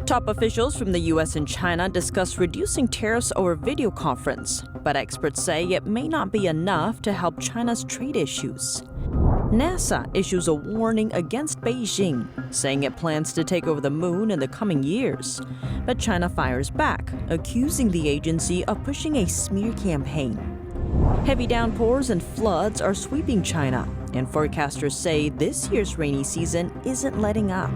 Top officials from the U.S. and China discuss reducing tariffs over video conference, but experts say it may not be enough to help China's trade issues. NASA issues a warning against Beijing, saying it plans to take over the moon in the coming years. But China fires back, accusing the agency of pushing a smear campaign. Heavy downpours and floods are sweeping China, and forecasters say this year's rainy season isn't letting up.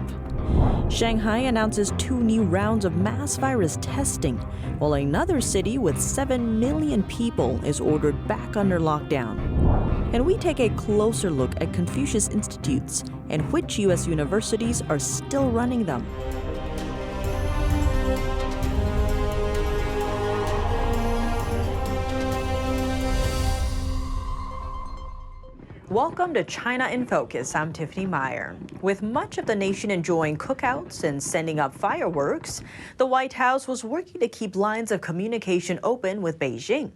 Shanghai announces 2 new rounds of mass virus testing, while another city with 7 million people is ordered back under lockdown. And we take a closer look at Confucius Institutes and which U.S. universities are still running them. Welcome to China in Focus. I'm Tiffany Meyer. With much of the nation enjoying cookouts and sending up fireworks, the White House was working to keep lines of communication open with Beijing.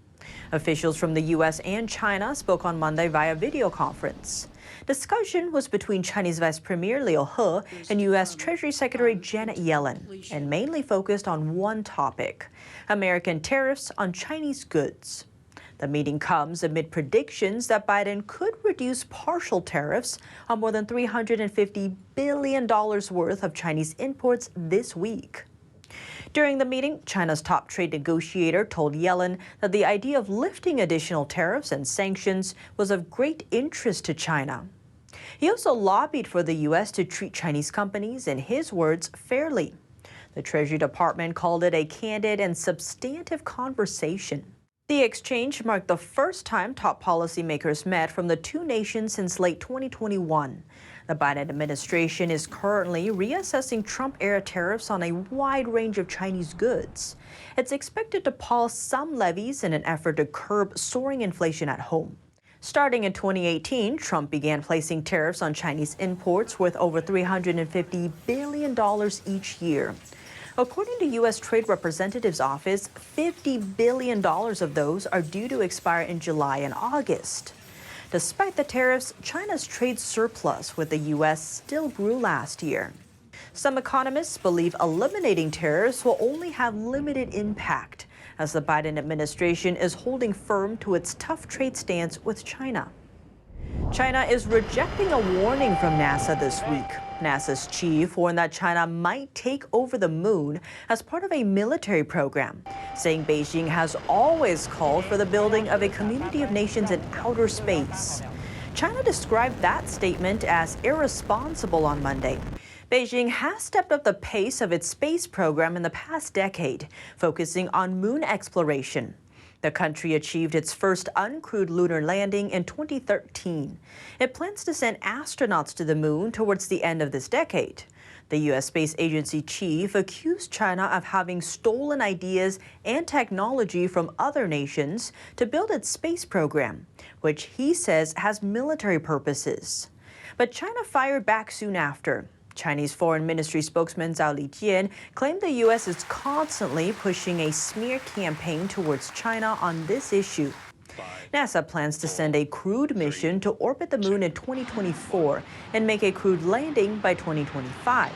Officials from the U.S. and China spoke on Monday via video conference. Discussion was between Chinese Vice Premier Liu He and U.S. Treasury Secretary Janet Yellen, and mainly focused on one topic: American tariffs on Chinese goods. The meeting comes amid predictions that Biden could reduce partial tariffs on more than $350 billion worth of Chinese imports this week. During the meeting, China's top trade negotiator told Yellen that the idea of lifting additional tariffs and sanctions was of great interest to China. He also lobbied for the U.S. to treat Chinese companies, in his words, fairly. The Treasury Department called it a candid and substantive conversation. The exchange marked the first time top policymakers met from the two nations since late 2021. The Biden administration is currently reassessing Trump-era tariffs on a wide range of Chinese goods. It's expected to pause some levies in an effort to curb soaring inflation at home. Starting in 2018, Trump began placing tariffs on Chinese imports worth over $350 billion each year. According to U.S. Trade Representative's office, $50 billion of those are due to expire in July and August. Despite the tariffs, China's trade surplus with the U.S. still grew last year. Some economists believe eliminating tariffs will only have limited impact, as the Biden administration is holding firm to its tough trade stance with China. China is rejecting a warning from NASA this week. NASA's chief warned that China might take over the moon as part of a military program, saying Beijing has always called for the building of a community of nations in outer space. China described that statement as irresponsible on Monday. Beijing has stepped up the pace of its space program in the past decade, focusing on moon exploration. The country achieved its first uncrewed lunar landing in 2013. It plans to send astronauts to the moon towards the end of this decade. The U.S. Space Agency chief accused China of having stolen ideas and technology from other nations to build its space program, which he says has military purposes. But China fired back soon after. Chinese Foreign Ministry spokesman Zhao Lijian claimed the U.S. is constantly pushing a smear campaign towards China on this issue. NASA plans to send a crewed mission to orbit the moon in 2024 and make a crewed landing by 2025.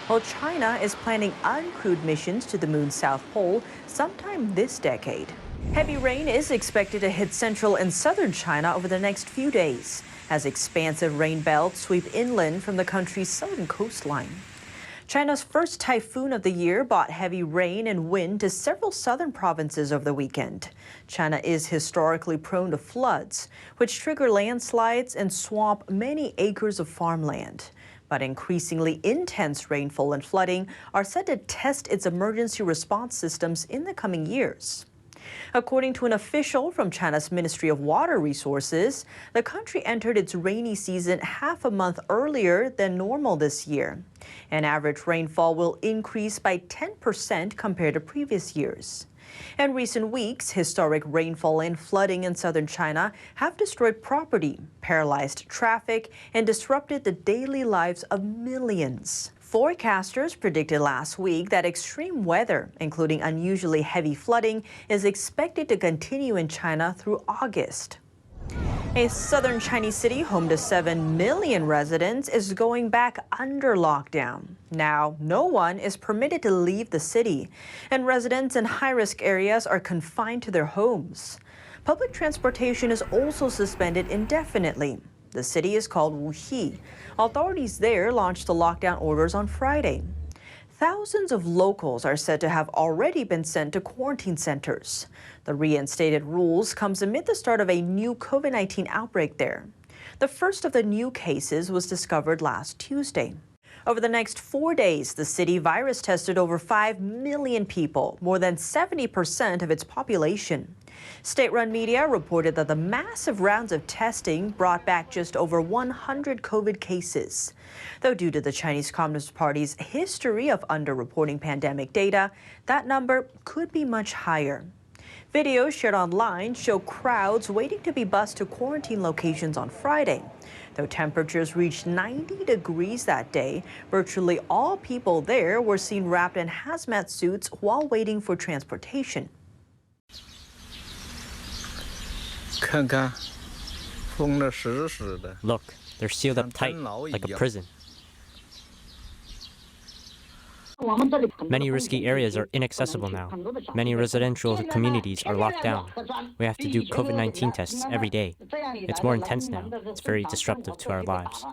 While China is planning uncrewed missions to the moon's south pole sometime this decade. Heavy rain is expected to hit central and southern China over the next few days, as expansive rain belts sweep inland from the country's southern coastline. China's first typhoon of the year brought heavy rain and wind to several southern provinces over the weekend. China is historically prone to floods, which trigger landslides and swamp many acres of farmland. But increasingly intense rainfall and flooding are set to test its emergency response systems in the coming years. According to an official from China's Ministry of Water Resources, the country entered its rainy season half a month earlier than normal this year. And average rainfall will increase by 10% compared to previous years. In recent weeks, historic rainfall and flooding in southern China have destroyed property, paralyzed traffic, and disrupted the daily lives of millions. Forecasters predicted last week that extreme weather, including unusually heavy flooding, is expected to continue in China through August. A southern Chinese city home to 7 million residents is going back under lockdown. Now, no one is permitted to leave the city, and residents in high-risk areas are confined to their homes. Public transportation is also suspended indefinitely. The city is called Wuxi. Authorities there launched the lockdown orders on Friday. Thousands of locals are said to have already been sent to quarantine centers. The reinstated rules comes amid the start of a new COVID-19 outbreak there. The first of the new cases was discovered last Tuesday. Over the next 4 days, the city virus tested over 5 million people, more than 70% of its population. State-run media reported that the massive rounds of testing brought back just over 100 COVID cases. Though due to the Chinese Communist Party's history of underreporting pandemic data, that number could be much higher. Videos shared online show crowds waiting to be bused to quarantine locations on Friday. Though temperatures reached 90 degrees that day, virtually all people there were seen wrapped in hazmat suits while waiting for transportation. Look, they're sealed up tight, like a prison. Many risky areas are inaccessible now. Many residential communities are locked down. We have to do COVID-19 tests every day. It's more intense now. It's very disruptive to our lives.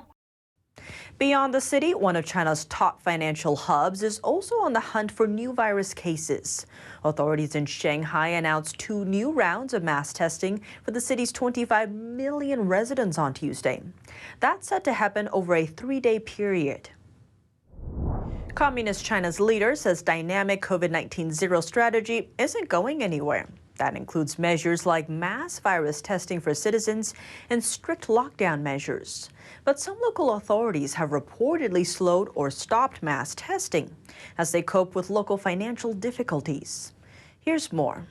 Beyond the city, one of China's top financial hubs is also on the hunt for new virus cases. Authorities in Shanghai announced 2 new rounds of mass testing for the city's 25 million residents on Tuesday. That's set to happen over a 3-day period. Communist China's leader says dynamic COVID-19 zero strategy isn't going anywhere. That includes measures like mass virus testing for citizens and strict lockdown measures. But some local authorities have reportedly slowed or stopped mass testing as they cope with local financial difficulties. Here's more.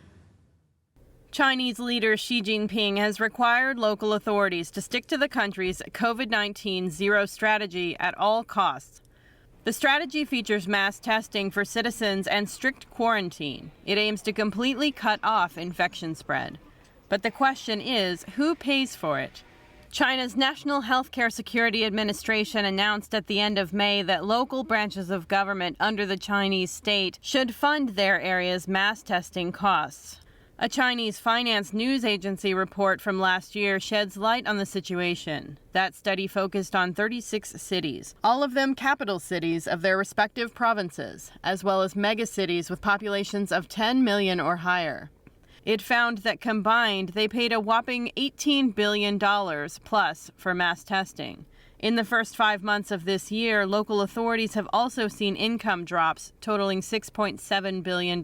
Chinese leader Xi Jinping has required local authorities to stick to the country's COVID-19 zero strategy at all costs. The strategy features mass testing for citizens and strict quarantine. It aims to completely cut off infection spread. But the question is, who pays for it? China's National Healthcare Security Administration announced at the end of May that local branches of government under the Chinese state should fund their area's mass testing costs. A Chinese finance news agency report from last year sheds light on the situation. That study focused on 36 cities, all of them capital cities of their respective provinces, as well as megacities with populations of 10 million or higher. It found that combined, they paid a whopping $18 billion plus for mass testing. In the first 5 months of this year, local authorities have also seen income drops totaling $6.7 billion.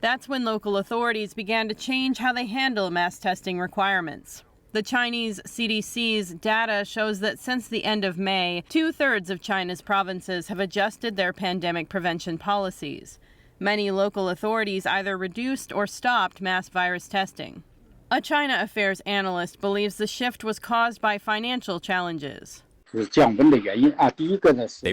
That's when local authorities began to change how they handle mass testing requirements. The Chinese CDC's data shows that since the end of May, 2/3 of China's provinces have adjusted their pandemic prevention policies. Many local authorities either reduced or stopped mass virus testing. A China affairs analyst believes the shift was caused by financial challenges. They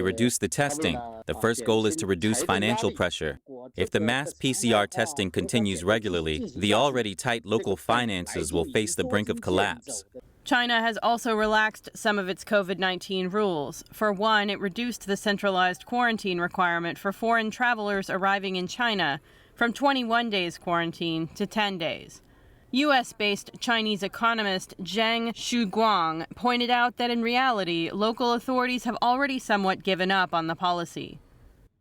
reduced the testing. The first goal is to reduce financial pressure. If the mass PCR testing continues regularly, the already tight local finances will face the brink of collapse. China has also relaxed some of its COVID-19 rules. For one, it reduced the centralized quarantine requirement for foreign travelers arriving in China from 21 days quarantine to 10 days. U.S.-based Chinese economist Zhang Shuguang pointed out that in reality, local authorities have already somewhat given up on the policy.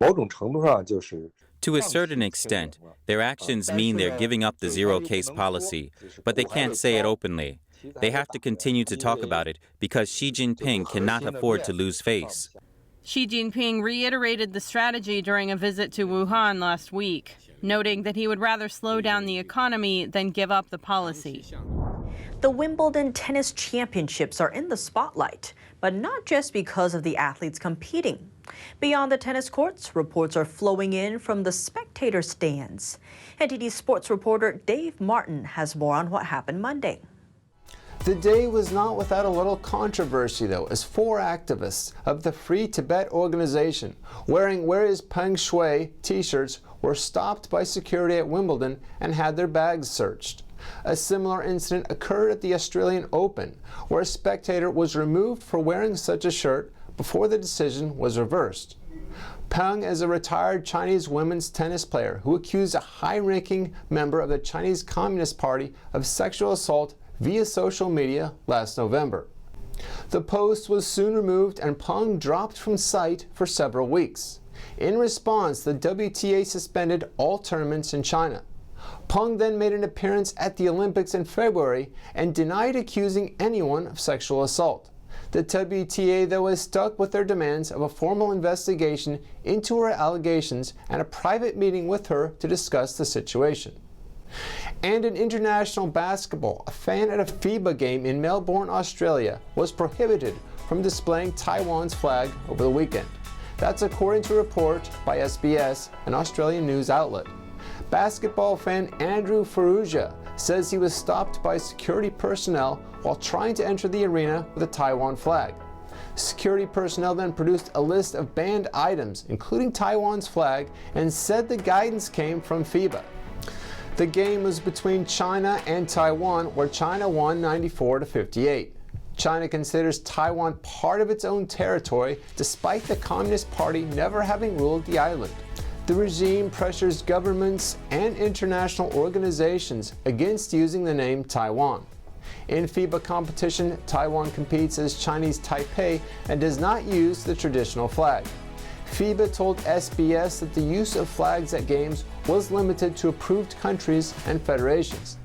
To a certain extent, their actions mean they're giving up the zero-case policy, but they can't say it openly. They have to continue to talk about it because Xi Jinping cannot afford to lose face. Xi Jinping reiterated the strategy during a visit to Wuhan last week, noting that he would rather slow down the economy than give up the policy. The Wimbledon tennis championships are in the spotlight, but not just because of the athletes competing. Beyond the tennis courts, reports are flowing in from the spectator stands. NTD sports reporter Dave Martin has more on what happened Monday. The day was not without a little controversy, though, as 4 activists of the Free Tibet organization wearing "Where is Peng Shui" t-shirts were stopped by security at Wimbledon and had their bags searched. A similar incident occurred at the Australian Open, where a spectator was removed for wearing such a shirt before the decision was reversed. Peng is a retired Chinese women's tennis player who accused a high-ranking member of the Chinese Communist Party of sexual assault via social media last November. The post was soon removed and Peng dropped from sight for several weeks. In response, the WTA suspended all tournaments in China. Peng then made an appearance at the Olympics in February and denied accusing anyone of sexual assault. The WTA, though, has stuck with their demands of a formal investigation into her allegations and a private meeting with her to discuss the situation. And in international basketball, a fan at a FIBA game in Melbourne, Australia, was prohibited from displaying Taiwan's flag over the weekend. That's according to a report by SBS, an Australian news outlet. Basketball fan Andrew Ferrugia says he was stopped by security personnel while trying to enter the arena with a Taiwan flag. Security personnel then produced a list of banned items, including Taiwan's flag, and said the guidance came from FIBA. The game was between China and Taiwan, where China won 94-58. China considers Taiwan part of its own territory, despite the Communist Party never having ruled the island. The regime pressures governments and international organizations against using the name Taiwan. In FIBA competition, Taiwan competes as Chinese Taipei and does not use the traditional flag. FIBA told SBS that the use of flags at games was limited to approved countries and federations.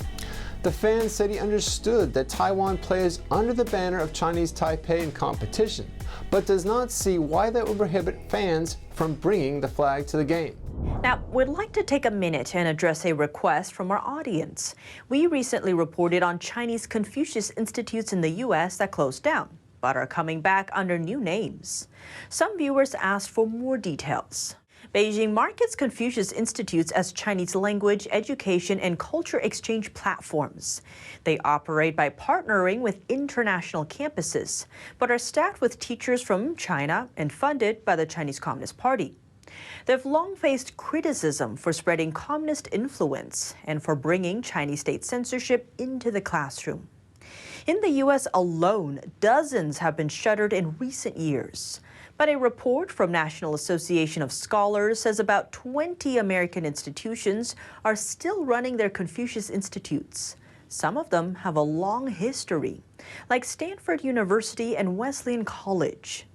The fan said he understood that Taiwan plays under the banner of Chinese Taipei in competition, but does not see why that would prohibit fans from bringing the flag to the game. Now, we'd like to take a minute and address a request from our audience. We recently reported on Chinese Confucius Institutes in the U.S. that closed down, but are coming back under new names. Some viewers asked for more details. Beijing markets Confucius Institutes as Chinese language, education, and culture exchange platforms. They operate by partnering with international campuses, but are staffed with teachers from China and funded by the Chinese Communist Party. They've long faced criticism for spreading communist influence and for bringing Chinese state censorship into the classroom. In the U.S. alone, dozens have been shuttered in recent years. But a report from National Association of Scholars says about 20 American institutions are still running their Confucius Institutes. Some of them have a long history, like Stanford University and Wesleyan College.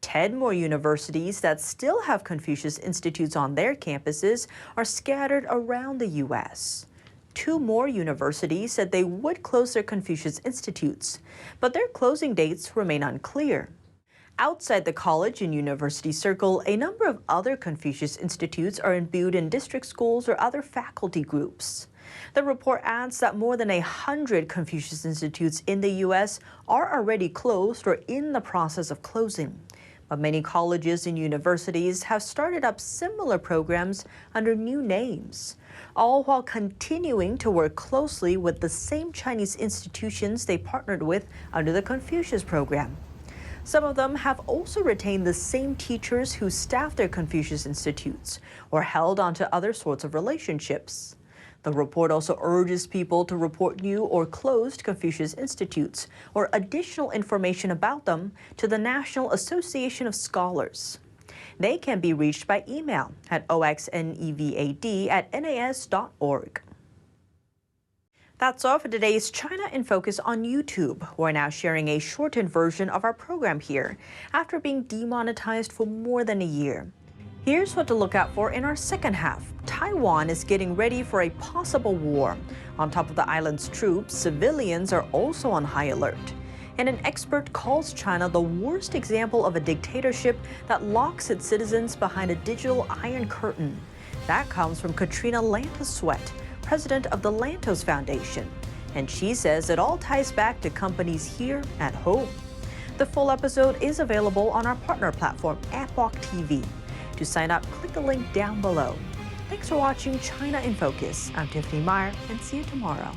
10 more universities that still have Confucius Institutes on their campuses are scattered around the U.S. 2 more universities said they would close their Confucius Institutes, but their closing dates remain unclear. Outside the college and university circle, a number of other Confucius Institutes are imbued in district schools or other faculty groups. The report adds that more than 100 Confucius Institutes in the U.S. are already closed or in the process of closing. But many colleges and universities have started up similar programs under new names, all while continuing to work closely with the same Chinese institutions they partnered with under the Confucius program. Some of them have also retained the same teachers who staff their Confucius Institutes or held onto other sorts of relationships. The report also urges people to report new or closed Confucius Institutes or additional information about them to the National Association of Scholars. They can be reached by email at oxnevad@nas.org. That's all for today's China in Focus on YouTube. We're now sharing a shortened version of our program here after being demonetized for more than a year. Here's what to look out for in our second half. Taiwan is getting ready for a possible war. On top of the island's troops, civilians are also on high alert. And an expert calls China the worst example of a dictatorship that locks its citizens behind a digital iron curtain. That comes from Katrina Lantos-Sweat, president of the Lantos Foundation. And she says it all ties back to companies here at home. The full episode is available on our partner platform, Epoch TV. To sign up, click the link down below. Thanks for watching China in Focus. I'm Tiffany Meyer, and see you tomorrow.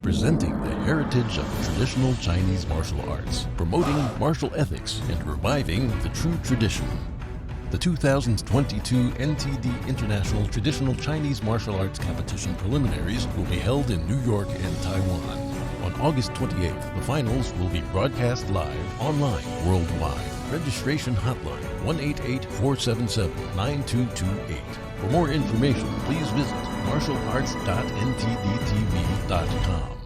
Presenting the heritage of traditional Chinese martial arts, promoting martial ethics, and reviving the true tradition. The 2022 NTD International Traditional Chinese Martial Arts Competition preliminaries will be held in New York and Taiwan. On August 28th, the finals will be broadcast live online worldwide. Registration hotline 188-477-9228. For more information, please visit martialarts.ntdtv.com.